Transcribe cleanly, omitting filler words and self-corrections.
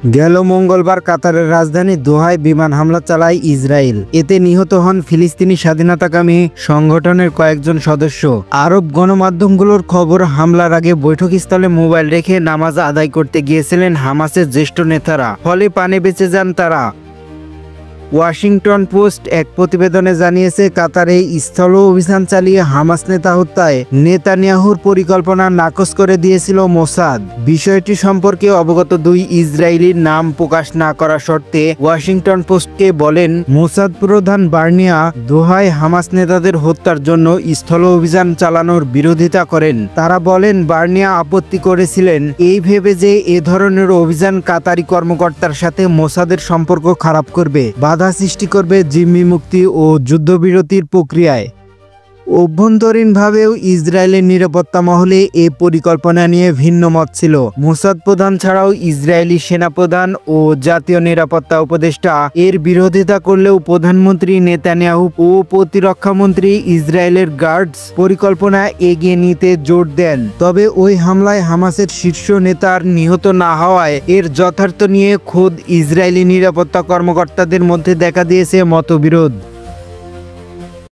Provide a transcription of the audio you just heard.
গেল মঙ্গলবার কাতারের রাজধানী দোহায় বিমান হামলা চালায় ইসরায়েল। এতে নিহত হন ফিলিস্তিনি স্বাধীনতাকামী সংগঠনের কয়েকজন সদস্য। আরব গণমাধ্যমগুলোর খবর, হামলার আগে বৈঠকস্থলে মোবাইল রেখে নামাজ আদায় করতে গিয়েছিলেন হামাসের জ্যেষ্ঠ নেতারা, ফলে প্রাণে বেঁচে যান তারা। ওয়াশিংটন পোস্ট এক প্রতিবেদনে জানিয়েছে, কাতারে স্থল অভিযান চালিয়ে হামাস নেতা হত্যায় নেতানিয়াহুর পরিকল্পনা নাকচ করে দিয়েছিল মোসাদ। বিষয়টি সম্পর্কে অবগত দুই ইসরায়েলির নাম প্রকাশ না করা শর্তে ওয়াশিংটন পোস্টকে বলেন, মোসাদ প্রধান বার্নিয়া দোহায় হামাস নেতাদের হত্যার জন্য স্থল অভিযান চালানোর বিরোধিতা করেন। তারা বলেন, বার্নিয়া আপত্তি করেছিলেন এই ভেবে যে এ ধরনের অভিযান কাতারি কর্মকর্তার সাথে মোসাদের সম্পর্ক খারাপ করবে, বাধা সৃষ্টি করবে জিম্মি মুক্তি ও যুদ্ধবিরতির প্রক্রিয়ায়। অভ্যন্তরীণভাবেও ইসরায়েলের নিরাপত্তা মহলে এ পরিকল্পনা নিয়ে ভিন্ন মত ছিল। মোসাদ প্রধান ছাড়াও ইসরায়েলি সেনাপ্রধান ও জাতীয় নিরাপত্তা উপদেষ্টা এর বিরোধিতা করলেও প্রধানমন্ত্রী নেতানিয়াহু ও প্রতিরক্ষামন্ত্রী ইসরায়েলের গার্ডস পরিকল্পনা এগিয়ে নিতে জোর দেন। তবে ওই হামলায় হামাসের শীর্ষ নেতার নিহত না হওয়ায় এর যথার্থ নিয়ে খোদ ইসরায়েলি নিরাপত্তা কর্মকর্তাদের মধ্যে দেখা দিয়েছে মতবিরোধ।